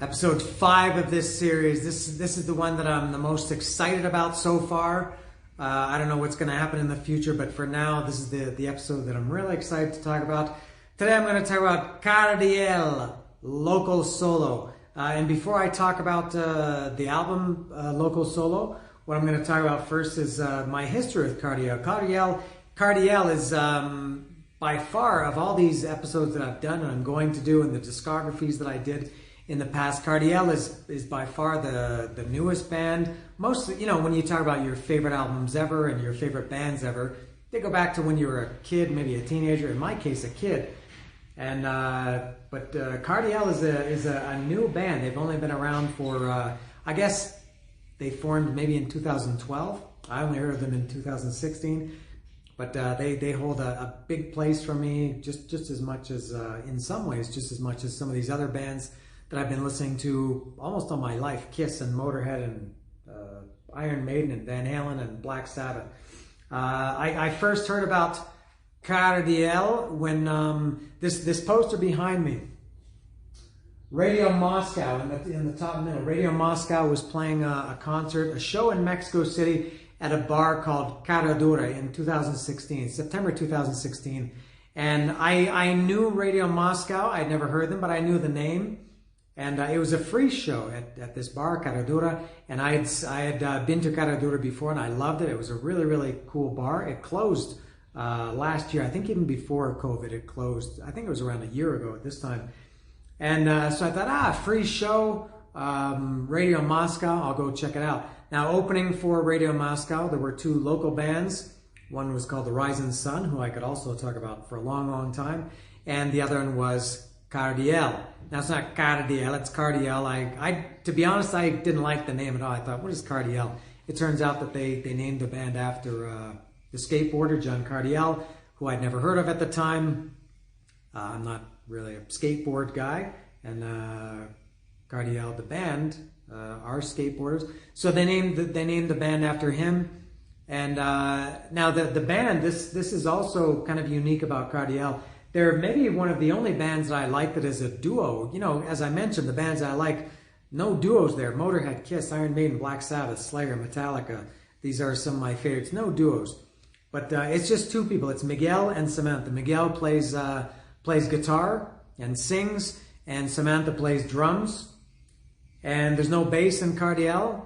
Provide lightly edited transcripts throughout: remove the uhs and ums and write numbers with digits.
episode 5 of this series. This is the one that I'm the most excited about so far. I don't know what's going to happen in the future, but for now, this is the episode that I'm really excited to talk about. Today I'm going to talk about Cardiel, Local Solo. And before I talk about the album Local Solo, what I'm going to talk about first is my history with Cardiel. Cardiel is by far, of all these episodes that I've done and I'm going to do, and the discographies that I did in the past, Cardiel is by far the newest band. Mostly, you know, when you talk about your favorite albums ever and your favorite bands ever, they go back to when you were a kid, maybe a teenager, in my case a kid. And but Cardiel is a new band. They've only been around for, I guess they formed maybe in 2012. I only heard of them in 2016. But they hold a big place for me, just as much as, in some ways, just as much as some of these other bands that I've been listening to almost all my life. Kiss and Motorhead and Iron Maiden and Van Halen and Black Sabbath. I first heard about Cardiel when this poster behind me, Radio Moscow in the top middle. Radio Moscow was playing a concert, a show in Mexico City at a bar called Cardiel in 2016, September 2016. And I knew Radio Moscow. I'd never heard them, but I knew the name. And it was a free show at this bar, Cardiel. And I had been to Cardiel before, and I loved it. It was a really, really cool bar. It closed last year. I think even before COVID, it closed. I think it was around a year ago at this time. And so I thought, free show, Radio Moscow, I'll go check it out. Now, opening for Radio Moscow, there were two local bands. One was called The Rising Sun, who I could also talk about for a long, long time. And the other one was Cardiel. Now, it's not Cardiel, it's Cardiel. To be honest, I didn't like the name at all. I thought, what is Cardiel? It turns out that they named the band after the skateboarder, John Cardiel, who I'd never heard of at the time. I'm not really a skateboard guy. And Cardiel, the band, are skateboarders. So they named the band after him. And now the band, this is also kind of unique about Cardiel. They're maybe one of the only bands that I like that is a duo. You know, as I mentioned, the bands I like, no duos there. Motorhead, Kiss, Iron Maiden, Black Sabbath, Slayer, Metallica. These are some of my favorites. No duos. But it's just two people. It's Miguel and Samantha. Miguel plays guitar and sings, and Samantha plays drums. And there's no bass in Cardiel.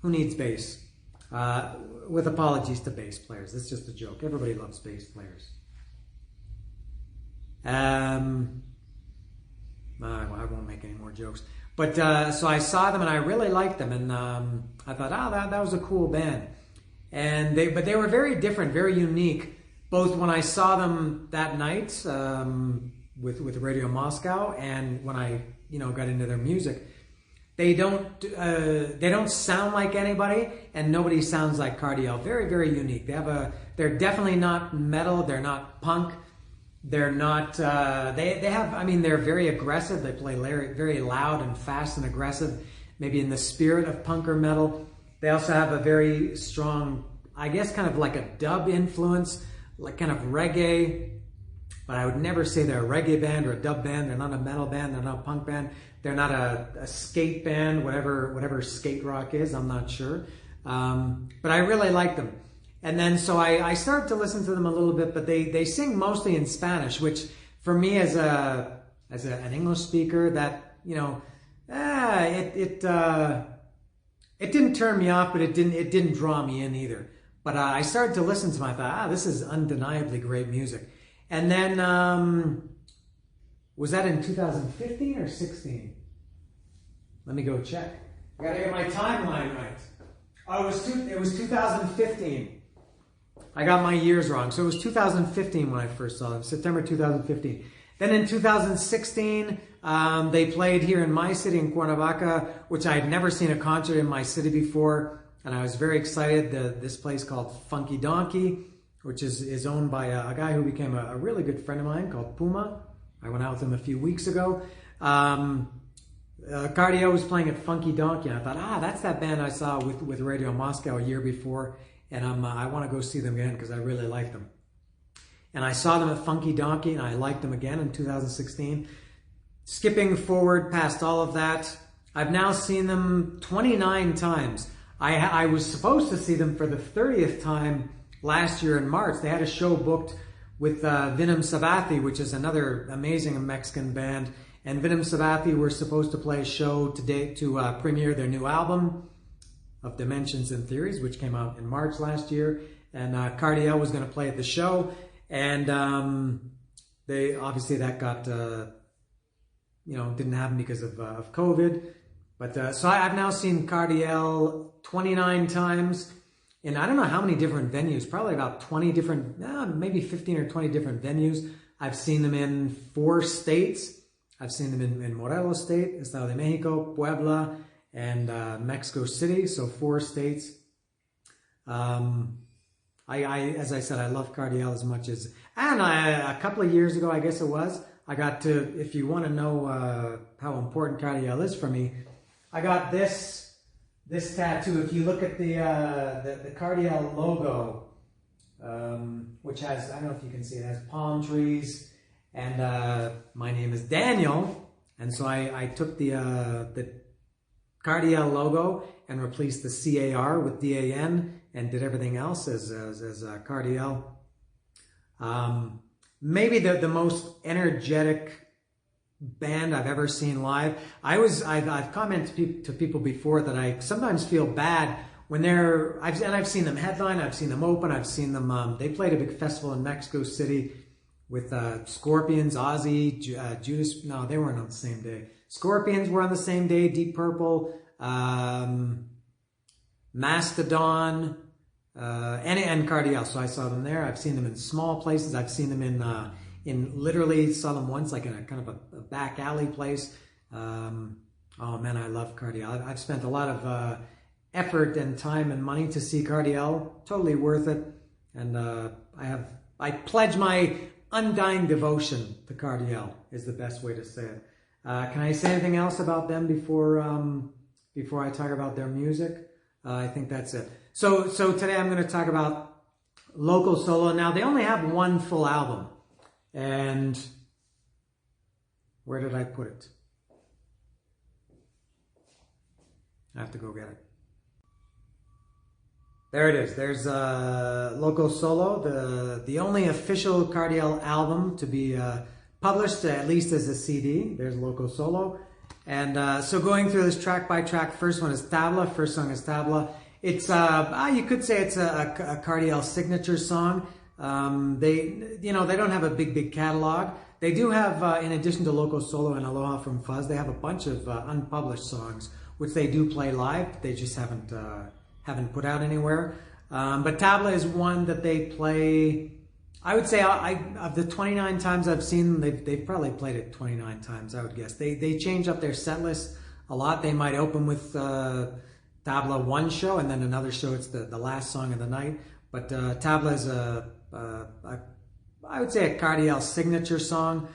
Who needs bass? With apologies to bass players. It's just a joke. Everybody loves bass players. I won't make any more jokes. But so I saw them and I really liked them. And I thought, that was a cool band. And they were very different, very unique. Both when I saw them that night with Radio Moscow and when I got into their music. They don't sound like anybody, and nobody sounds like Cardiel. Very, very unique. They're definitely not metal. They're not punk. They're not. They're very aggressive. They play very loud and fast and aggressive, maybe in the spirit of punk or metal. They also have a very strong, I guess, kind of like a dub influence, like kind of reggae. But I would never say they're a reggae band or a dub band. They're not a metal band. They're not a punk band. They're not a skate band, whatever skate rock is. I'm not sure. But I really like them. And then so I started to listen to them a little bit, but they sing mostly in Spanish, which for me as an English speaker, that it didn't turn me off, but it didn't draw me in either. But I started to listen to them. I thought, this is undeniably great music. And then, was that in 2015 or 16? Let me go check. I gotta get my timeline right. Oh, it was 2015. I got my years wrong. So it was 2015 when I first saw them, September 2015. Then in 2016, they played here in my city, in Cuernavaca, which I had never seen a concert in my city before. And I was very excited. This place called Funky Donkey, which is owned by a guy who became a really good friend of mine called Puma. I went out with him a few weeks ago. Cardiel was playing at Funky Donkey, and I thought, that's that band I saw with Radio Moscow a year before, and I want to go see them again because I really like them. And I saw them at Funky Donkey, and I liked them again in 2016. skipping forward past all of that, I've now seen them 29 times. I was supposed to see them for the 30th time last year in March. They had a show booked with Vinam Savathi, which is another amazing Mexican band. And Vinam Savathi were supposed to play a show today to premiere their new album of Dimensions and Theories, which came out in March last year. And Cardiel was going to play at the show. And they obviously that got, didn't happen because of COVID. But so I've now seen Cardiel 29 times in I don't know how many different venues, probably about 20 different, maybe 15 or 20 different venues. I've seen them in 4 states. I've seen them in Morelos State, Estado de Mexico, Puebla, and Mexico City, so 4 states. As I said, I love Cardiel as much as, and a couple of years ago, I guess it was, I got to, if you want to know how important Cardiel is for me, I got this tattoo. If you look at the Cardiel logo, which has, I don't know if you can see it, has palm trees, and my name is Daniel, and so I took the Cardiel logo and replaced the CAR with DAN and did everything else as Cardiel. Maybe the most energetic band I've ever seen live. I've commented to people before that I sometimes feel bad when I've seen them headline, I've seen them open, I've seen them, they played a big festival in Mexico City with Scorpions, Ozzy, Judas, no, they weren't on the same day. Scorpions were on the same day, Deep Purple, Mastodon, and Cardiel. So I saw them there. I've seen them in small places. I've seen them in literally saw them once, like in a kind of a back alley place. Oh man, I love Cardiel. I've spent a lot of effort and time and money to see Cardiel. Totally worth it. And I pledge my undying devotion to Cardiel is the best way to say it. Can I say anything else about them before I talk about their music? I think that's it. So today I'm going to talk about local solo. Now they only have one full album, and where did I put it? I have to go get it. There it is. There's Loco Solo, the only official Cardiel album to be published, at least as a CD. There's Loco Solo. And so going through this track by track, first one is Tabla, first song is Tabla. It's, you could say it's a Cardiel signature song. They don't have a big catalog. They do have, in addition to Loco Solo and Aloha from Fuzz, they have a bunch of unpublished songs, which they do play live. They just haven't put out anywhere. But Tabla is one that they play, I would say, of the 29 times I've seen them, they've probably played it 29 times, I would guess. They change up their set list a lot. They might open with Tabla one show, and then another show, it's the last song of the night. But Tabla is I would say a Cardiel signature song.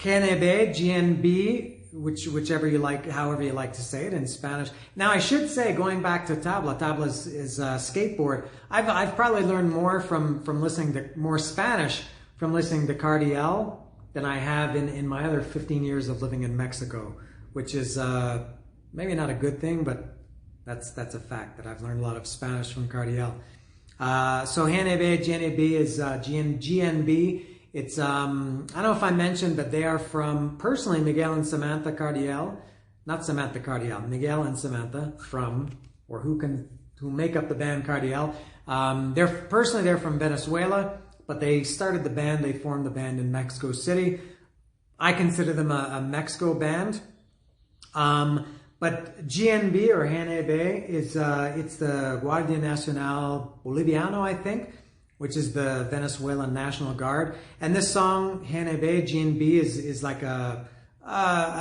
GNB, whichever you like, however you like to say it in Spanish. Now I should say, going back to Tabla is skateboard. I've probably learned more from listening to more Spanish from listening to Cardiel than I have in my other 15 years of living in Mexico, which is maybe not a good thing, but that's a fact that I've learned a lot of Spanish from Cardiel. So GNB is GNB. It's, I don't know if I mentioned, but they are from, personally, Miguel and Samantha Cardiel, not Samantha Cardiel, Miguel and Samantha who make up the band Cardiel. They're from Venezuela, but they started the band, they formed the band in Mexico City. I consider them a Mexico band. But GNB or GNB is, it's the Guardia Nacional Boliviano, I think, which is the Venezuelan National Guard. And this song, GNB, is like a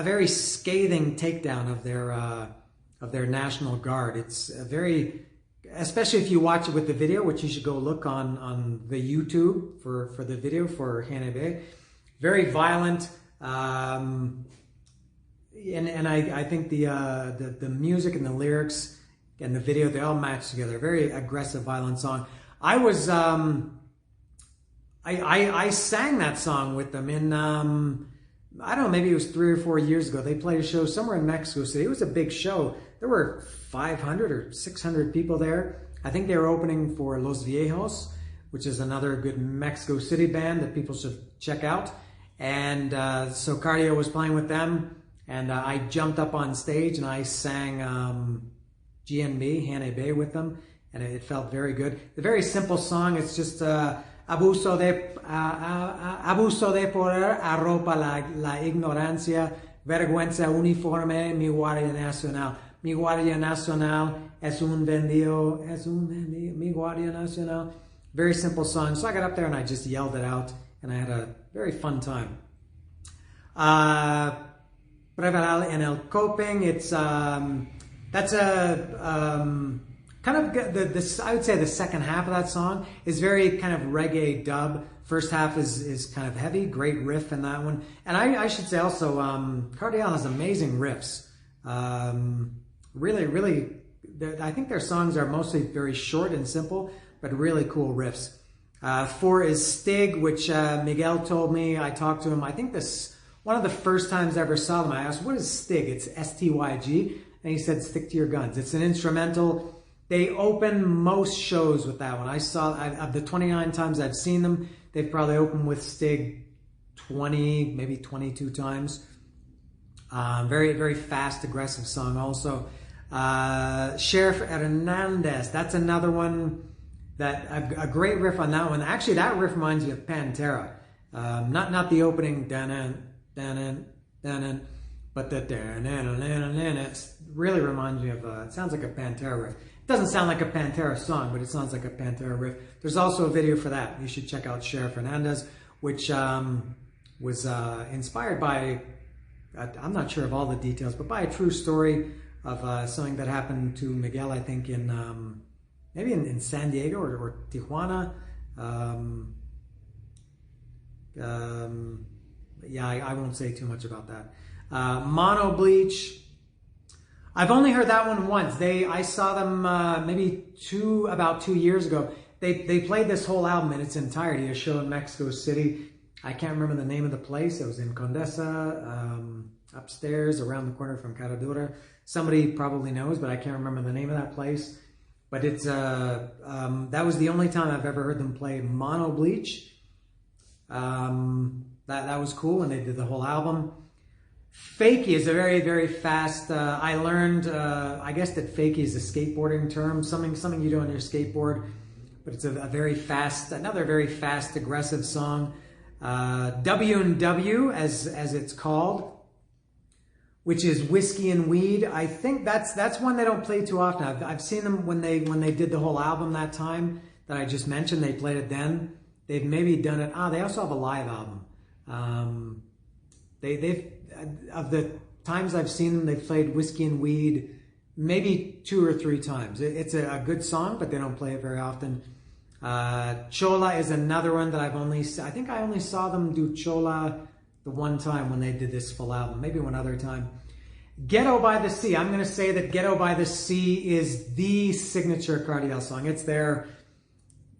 very scathing takedown of their National Guard. It's a very, especially if you watch it with the video, which you should go look on the YouTube for the video for GNB. Very violent, and I think the music and the lyrics and the video, they all match together. Very aggressive, violent song. I I sang that song with them in, I don't know, maybe it was 3 or 4 years ago. They played a show somewhere in Mexico City. It was a big show. There were 500 or 600 people there. I think they were opening for Los Viejos, which is another good Mexico City band that people should check out. And so Cardiel was playing with them, and I jumped up on stage and I sang GNB, Hannah Bay, with them, and it felt very good. It's a very simple song. It's just abuso de poder arropa la ignorancia, vergüenza uniforme, mi guardia nacional. Mi guardia nacional es un vendido, mi guardia nacional. Very simple song. So I got up there and I just yelled it out, and I had a very fun time. Prevaral en el coping. It's that's a kind of I would say the second half of that song is very kind of reggae dub. First half is kind of heavy, great riff in that one. And I should say also, Cardiel has amazing riffs. Really, I think their songs are mostly very short and simple, but really cool riffs. 4 is Stig, which Miguel told me. I talked to him. I think this one of the first times I ever saw them. I asked, "What is Stig?" It's STYG, and he said, "Stick to your guns." It's an instrumental. They open most shows with that one. Of the 29 times I've seen them, they've probably opened with Stig 20, maybe 22 times. Very, very fast, aggressive song also. Sheriff Hernandez, that's another one that a great riff on that one. Actually, that riff reminds me of Pantera. Not the opening but the it really reminds me of it sounds like a Pantera riff. It doesn't sound like a Pantera song, but it sounds like a Pantera riff. There's also a video for that. You should check out Sheriff Hernandez, which was inspired by, I'm not sure of all the details, but by a true story of something that happened to Miguel, I think, in maybe in San Diego or Tijuana. Yeah, I won't say too much about that. Mono Bleach. I've only heard that one once. I saw them maybe about 2 years ago. They played this whole album in its entirety, a show in Mexico City. I can't remember the name of the place. It was in Condesa, upstairs, around the corner from Cardiel. Somebody probably knows, but I can't remember the name of that place. But it's that was the only time I've ever heard them play Mono Bleach. That was cool when they did the whole album. Fakie is a very, very fast. I learned, I guess that fakie is a skateboarding term, something you do on your skateboard, but it's another very fast, aggressive song. W&W, as it's called, which is Whiskey and Weed. I think that's one they don't play too often. I've seen them when they did the whole album that time that I just mentioned. They played it then. They've maybe done it. They also have a live album. They've of the times I've seen them, they've played Whiskey and Weed maybe 2 or 3 times. It's a good song, but they don't play it very often. Chola is another one that I think I only saw them do Chola the one time when they did this full album, maybe one other time. Ghetto by the Sea. I'm going to say that Ghetto by the Sea is the signature Cardiel song. It's their,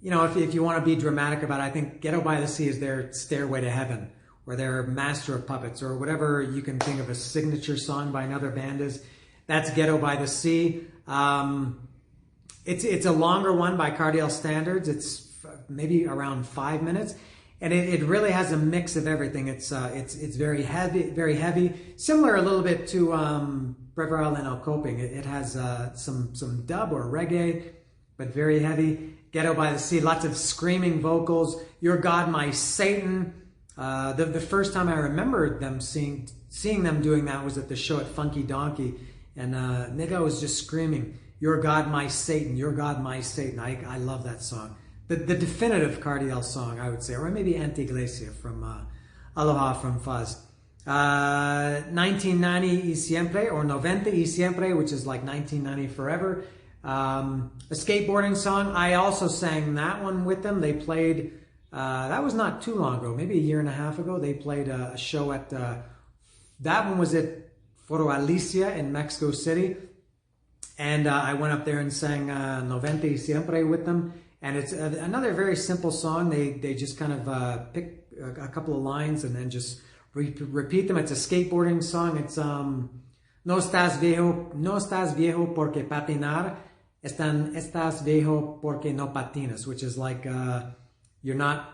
if you want to be dramatic about it, I think Ghetto by the Sea is their Stairway to Heaven, or their Master of Puppets, or whatever you can think of a signature song by another band is. That's Ghetto by the Sea. It's a longer one by Cardiel standards. It's maybe around 5 minutes, and it really has a mix of everything. It's very heavy, similar a little bit to Prevaral and El Coping. It has some dub or reggae, but very heavy. Ghetto by the Sea, lots of screaming vocals. Your God, My Satan. The first time I remember them seeing them doing that was at the show at Funky Donkey, and Nigga was just screaming, "Your God, my Satan, your God, my Satan." I love that song. The definitive Cardiel song, I would say, or maybe Antiglesia from Aloha from Fuzz. 1990 y Siempre, or 90 y Siempre, which is like 1990 forever. A skateboarding song. I also sang that one with them. They played. That was not too long ago, maybe a year and a half ago. They played a show at, that one was at Foro Alicia in Mexico City. And I went up there and sang 90 y Siempre with them. And it's another very simple song. They just kind of pick a couple of lines and then just repeat them. It's a skateboarding song. It's no estás viejo porque patinar, estás viejo porque no patinas, which is like you're not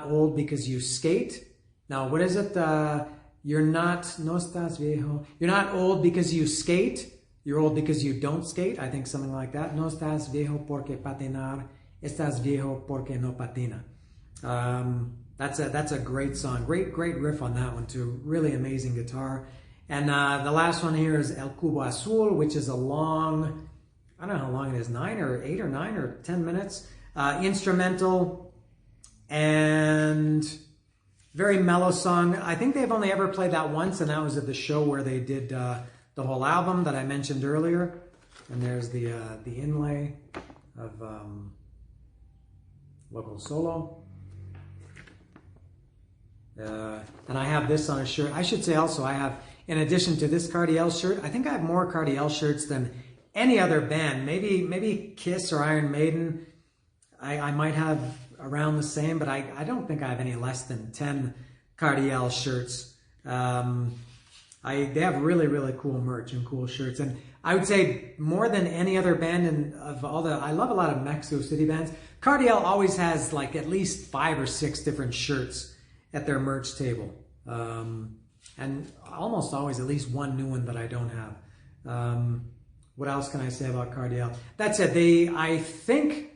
old because you skate. Now, what is it? No estás viejo. You're not old because you skate. You're old because you don't skate. I think something like that. No estás viejo porque patinar, estás viejo porque no patina. That's a great song. Great riff on that one too. Really amazing guitar. And the last one here is El Cubo Azul, which is a long, I don't know how long it is, 8 or 9 or 10 minutes. Instrumental and very mellow song. I think they've only ever played that once, and that was at the show where they did the whole album that I mentioned earlier. And there's the inlay of Loco Solo. And I have this on a shirt. I should say also I have, in addition to this Cardiel shirt, I think I have more Cardiel shirts than any other band. Maybe Kiss or Iron Maiden. I might have around the same, but I don't think I have any less than 10 Cardiel shirts. They have really cool merch and cool shirts. And I would say more than any other band I love a lot of Mexico City bands. Cardiel always has like at least 5 or 6 different shirts at their merch table. And almost always at least one new one that I don't have. What else can I say about Cardiel? That's it. I think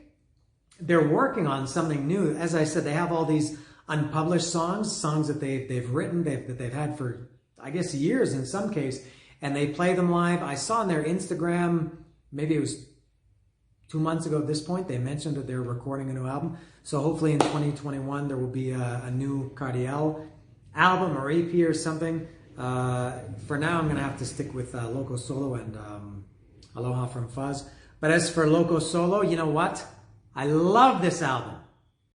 they're working on something new. As I said, they have all these unpublished songs that they've written, that they've had for, I guess, years in some case, and they play them live. I saw on their Instagram, maybe it was 2 months ago at this point, they mentioned that they're recording a new album. So hopefully in 2021 there will be a new Cardiel album or EP or something. For now, I'm going to have to stick with Loco Solo and Aloha from Fuzz. But as for Loco Solo, you know what? I love this album.